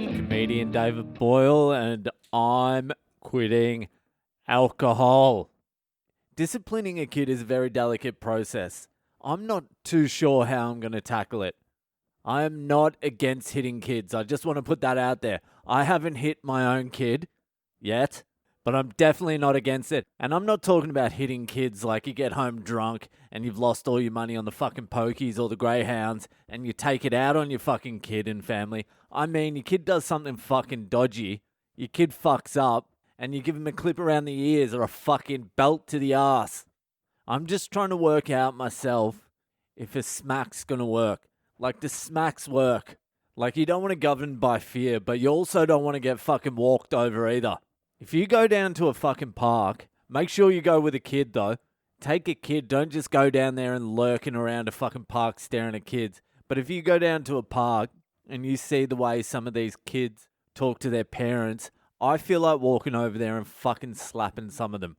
Comedian David Boyle, and I'm quitting alcohol. Disciplining a kid is a very delicate process. I'm not too sure how I'm going to tackle it. I am not against hitting kids. I just want to put that out there. I haven't hit my own kid yet, but I'm definitely not against it. And I'm not talking about hitting kids like you get home drunk and you've lost all your money on the fucking pokies or the greyhounds and you take it out on your fucking kid and family. I mean, your kid does something fucking dodgy, your kid fucks up, and you give him a clip around the ears or a fucking belt to the ass. I'm just trying to work out myself if a smack's gonna work. Like, the smacks work. Like, you don't want to govern by fear, but you also don't want to get fucking walked over either. If you go down to a fucking park, make sure you go with a kid though. Take a kid, don't just go down there and lurking around a fucking park staring at kids. But if you go down to a park and you see the way some of these kids talk to their parents, I feel like walking over there and fucking slapping some of them.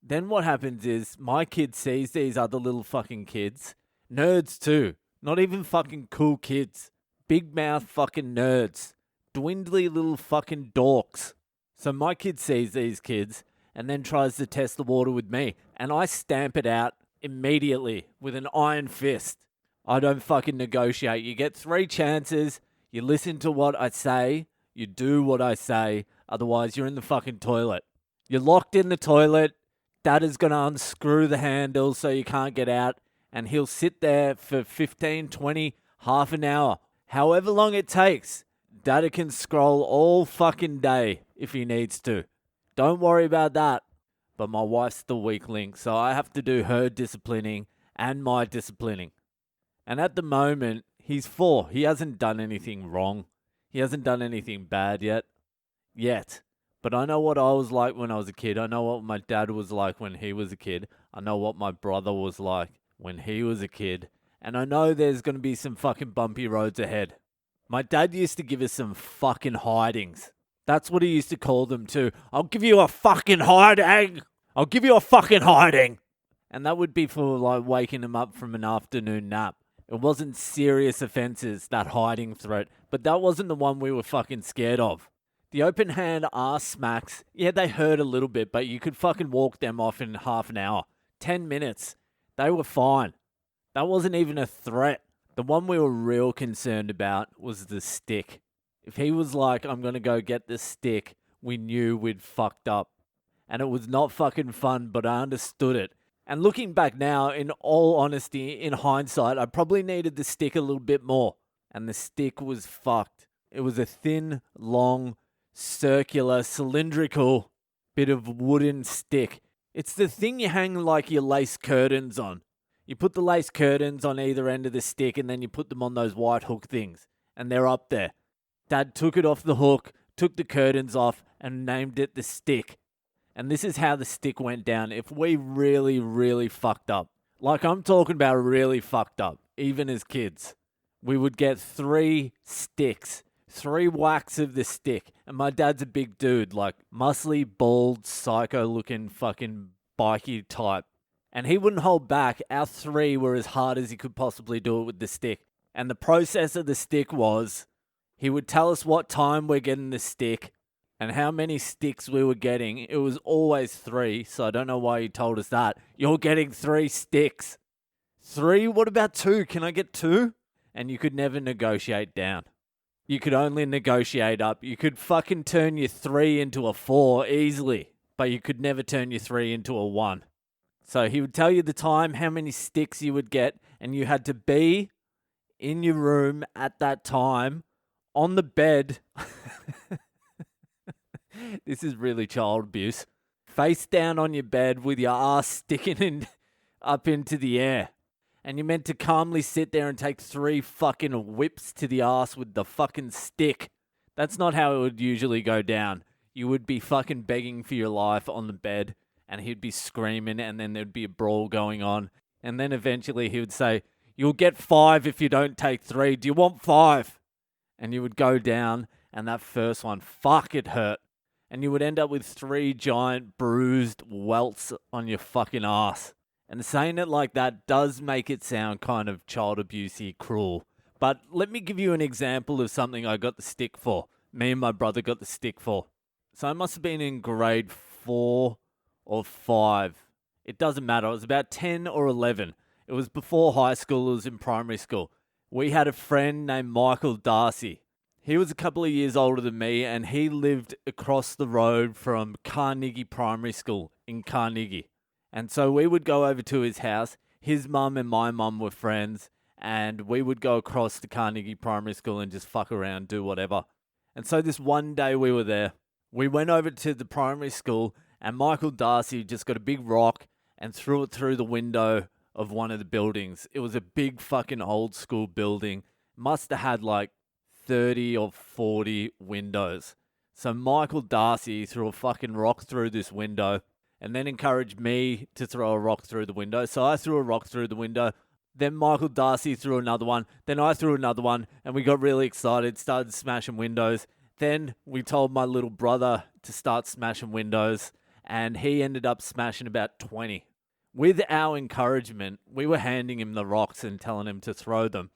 Then what happens is my kid sees these other little fucking kids, nerds too, not even fucking cool kids, big mouth fucking nerds, dwindly little fucking dorks. So my kid sees these kids and then tries to test the water with me, and I stamp it out immediately with an iron fist. I don't fucking negotiate. You get 3 chances, you listen to what I say, you do what I say, otherwise you're in the fucking toilet. You're locked in the toilet, Dad is going to unscrew the handle so you can't get out, and he'll sit there for 15, 20, half an hour, however long it takes. Dad can scroll all fucking day if he needs to. Don't worry about that. But my wife's the weak link, so I have to do her disciplining and my disciplining. And at the moment, he's 4. He hasn't done anything wrong. He hasn't done anything bad yet. But I know what I was like when I was a kid. I know what my dad was like when he was a kid. I know what my brother was like when he was a kid. And I know there's going to be some fucking bumpy roads ahead. My dad used to give us some fucking hidings. That's what he used to call them too. I'll give you a fucking hiding. I'll give you a fucking hiding. And that would be for like waking him up from an afternoon nap. It wasn't serious offenses, that hiding threat. But that wasn't the one we were fucking scared of. The open hand ass smacks, yeah, they hurt a little bit, but you could fucking walk them off in half an hour. 10 minutes. They were fine. That wasn't even a threat. The one we were real concerned about was the stick. If he was like, I'm going to go get the stick, we knew we'd fucked up. And it was not fucking fun, but I understood it. And looking back now, in all honesty, in hindsight, I probably needed the stick a little bit more. And the stick was fucked. It was a thin, long, circular, cylindrical bit of wooden stick. It's the thing you hang like your lace curtains on. You put the lace curtains on either end of the stick and then you put them on those white hook things. And they're up there. Dad took it off the hook, took the curtains off, and named it the stick. And this is how the stick went down. If we really, really fucked up, like I'm talking about really fucked up, even as kids, we would get 3 sticks, 3 whacks of the stick. And my dad's a big dude, like muscly, bald, psycho-looking fucking bikey type. And he wouldn't hold back. Our 3 were as hard as he could possibly do it with the stick. And the process of the stick was, he would tell us what time we're getting the stick and how many sticks we were getting. It was always 3, so I don't know why he told us that. You're getting 3 sticks. 3? What about 2? Can I get 2? And you could never negotiate down. You could only negotiate up. You could fucking turn your 3 into a 4 easily, but you could never turn your 3 into a 1. So he would tell you the time, how many sticks you would get, and you had to be in your room at that time, on the bed. This is really child abuse. Face down on your bed with your ass sticking up into the air. And you're meant to calmly sit there and take 3 fucking whips to the ass with the fucking stick. That's not how it would usually go down. You would be fucking begging for your life on the bed, and he'd be screaming, and then there'd be a brawl going on. And then eventually he would say, you'll get 5 if you don't take 3. Do you want 5? And you would go down, and that first one, fuck, it hurt. And you would end up with 3 giant bruised welts on your fucking ass. And saying it like that does make it sound kind of child abusey, cruel. But let me give you an example of something I got the stick for. me and my brother got the stick for. So I must have been in grade 4 or 5. It doesn't matter. It was about 10 or 11. It was before high school. It was in primary school. We had a friend named Michael Darcy. He was a couple of years older than me, and he lived across the road from Carnegie Primary School in Carnegie. And so we would go over to his house. His mum and my mum were friends, and we would go across to Carnegie Primary School and just fuck around, do whatever. And so this one day we were there. We went over to the primary school, and Michael Darcy just got a big rock and threw it through the window of one of the buildings. It was a big fucking old school building. Must have had like 30 or 40 windows. So Michael Darcy threw a fucking rock through this window and then encouraged me to throw a rock through the window. So I threw a rock through the window. Then Michael Darcy threw another one. Then I threw another one, and we got really excited, started smashing windows. Then we told my little brother to start smashing windows, and he ended up smashing about 20. With our encouragement, we were handing him the rocks and telling him to throw them.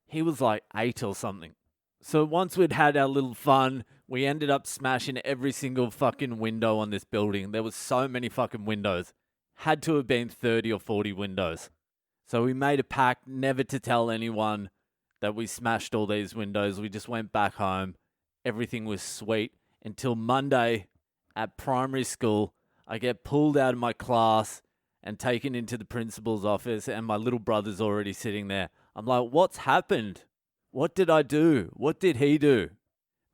He was like 8 or something. So once we'd had our little fun, we ended up smashing every single fucking window on this building. There was so many fucking windows. Had to have been 30 or 40 windows. So we made a pact never to tell anyone that we smashed all these windows. We just went back home. Everything was sweet until Monday at primary school. I get pulled out of my class and taken into the principal's office, and my little brother's already sitting there. I'm like, what's happened? What did I do? What did he do?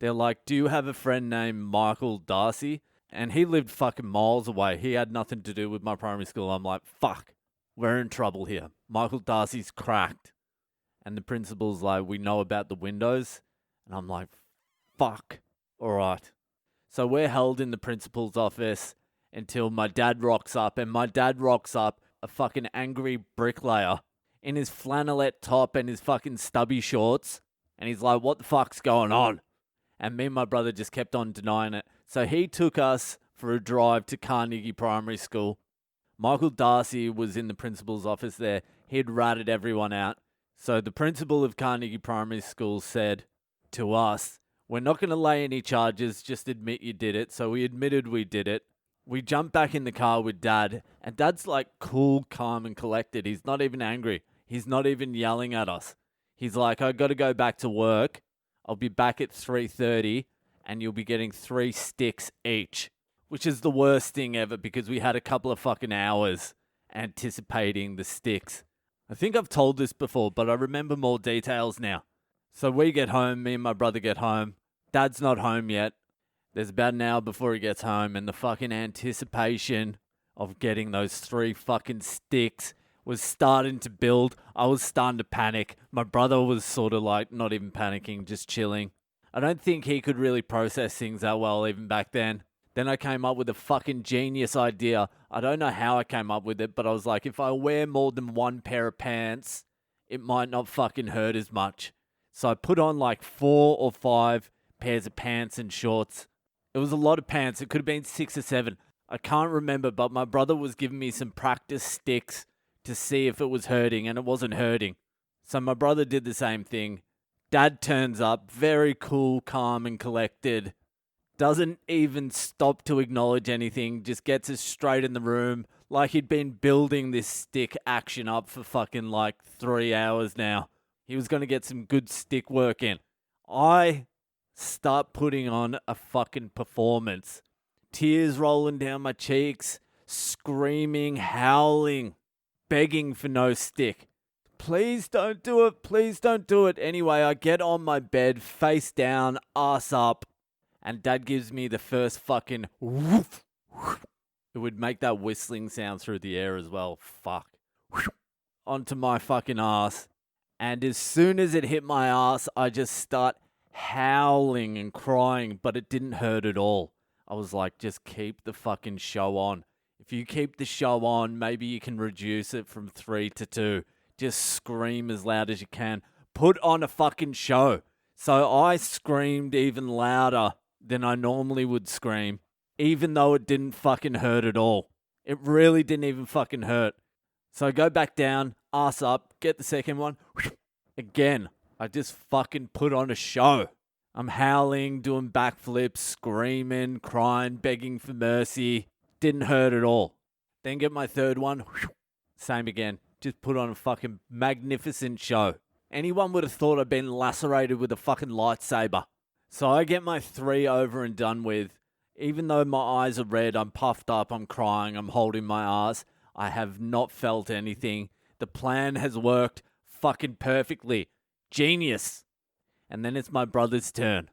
They're like, do you have a friend named Michael Darcy? And he lived fucking miles away. He had nothing to do with my primary school. I'm like, fuck, we're in trouble here. Michael Darcy's cracked. And the principal's like, we know about the windows. And I'm like, fuck. All right. So we're held in the principal's office until my dad rocks up. And my dad rocks up a fucking angry bricklayer in his flannelette top and his fucking stubby shorts. And he's like, what the fuck's going on? And me and my brother just kept on denying it. So he took us for a drive to Carnegie Primary School. Michael Darcy was in the principal's office there. He'd ratted everyone out. So the principal of Carnegie Primary School said to us, we're not going to lay any charges, just admit you did it. So we admitted we did it. We jumped back in the car with Dad, and Dad's like cool, calm, and collected. He's not even angry. He's not even yelling at us. He's like, I got to go back to work. I'll be back at 3:30, and you'll be getting 3 sticks each, which is the worst thing ever because we had a couple of fucking hours anticipating the sticks. I think I've told this before, but I remember more details now. So we get home, me and my brother get home. Dad's not home yet. There's about an hour before he gets home, and the fucking anticipation of getting those 3 fucking sticks was starting to build. I was starting to panic. My brother was sort of like not even panicking, just chilling. I don't think he could really process things that well even back then. Then I came up with a fucking genius idea. I don't know how I came up with it, but I was like, if I wear more than 1 pair of pants, it might not fucking hurt as much. So I put on like 4 or 5 pairs of pants and shorts. It was a lot of pants. It could have been 6 or 7. I can't remember, but my brother was giving me some practice sticks to see if it was hurting, and it wasn't hurting. So my brother did the same thing. Dad turns up, very cool, calm, and collected. Doesn't even stop to acknowledge anything, just gets us straight in the room, like he'd been building this stick action up for fucking like 3 hours now. He was going to get some good stick work in. I start putting on a fucking performance. Tears rolling down my cheeks, screaming, howling, begging for no stick. Please don't do it. Please don't do it. Anyway, I get on my bed, face down, ass up, and Dad gives me the first fucking woof. It would make that whistling sound through the air as well. Fuck. Onto my fucking ass. And as soon as it hit my ass, I just start howling and crying, but it didn't hurt at all. I was like, just keep the fucking show on. If you keep the show on, maybe you can reduce it from 3 to 2. Just scream as loud as you can. Put on a fucking show. So I screamed even louder than I normally would scream, even though it didn't fucking hurt at all. It really didn't even fucking hurt. So I go back down, ass up, get the second one. Again, I just fucking put on a show. I'm howling, doing backflips, screaming, crying, begging for mercy. Didn't hurt at all. Then get my third one. Same again. Just put on a fucking magnificent show. Anyone would have thought I'd been lacerated with a fucking lightsaber. So I get my 3 over and done with. Even though my eyes are red, I'm puffed up, I'm crying, I'm holding my ass. I have not felt anything. The plan has worked fucking perfectly. Genius. And then it's my brother's turn.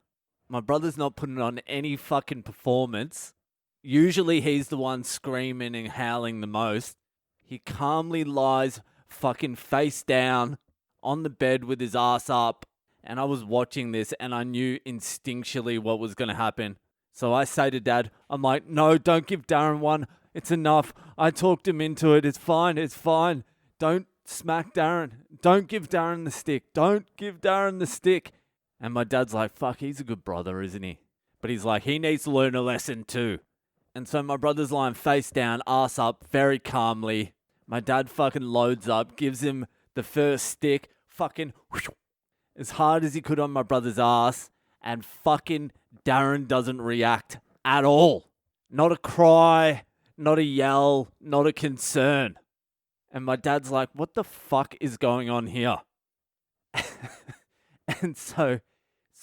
My brother's not putting on any fucking performance. Usually he's the one screaming and howling the most. He calmly lies fucking face down on the bed with his ass up. And I was watching this and I knew instinctually what was going to happen. So I say to Dad, I'm like, no, don't give Darren one. It's enough. I talked him into it. It's fine. It's fine. Don't smack Darren. Don't give Darren the stick. Don't give Darren the stick. And my dad's like, fuck, he's a good brother, isn't he? But he's like, he needs to learn a lesson too. And so my brother's lying face down, ass up, very calmly. My dad fucking loads up, gives him the first stick, fucking as hard as he could on my brother's ass. And fucking Darren doesn't react at all. Not a cry, not a yell, not a concern. And my dad's like, what the fuck is going on here? And so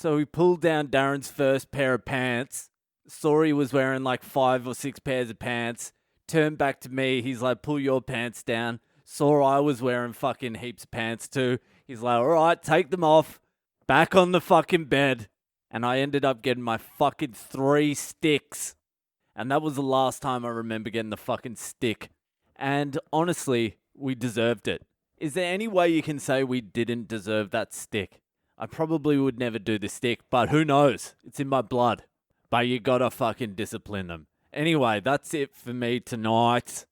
we pulled down Darren's first pair of pants. Saw he was wearing like 5 or 6 pairs of pants. Turned back to me. He's like, pull your pants down. Saw I was wearing fucking heaps of pants too. He's like, all right, take them off. Back on the fucking bed. And I ended up getting my fucking 3 sticks. And that was the last time I remember getting the fucking stick. And honestly, we deserved it. Is there any way you can say we didn't deserve that stick? I probably would never do the stick, but who knows? It's in my blood. But you gotta fucking discipline them. Anyway, that's it for me tonight.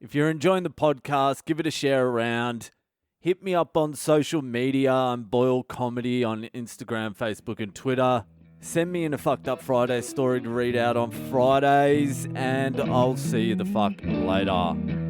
If you're enjoying the podcast, give it a share around. Hit me up on social media. I'm Boyle Comedy on Instagram, Facebook, and Twitter. Send me in a Fucked Up Friday story to read out on Fridays, and I'll see you the fuck later.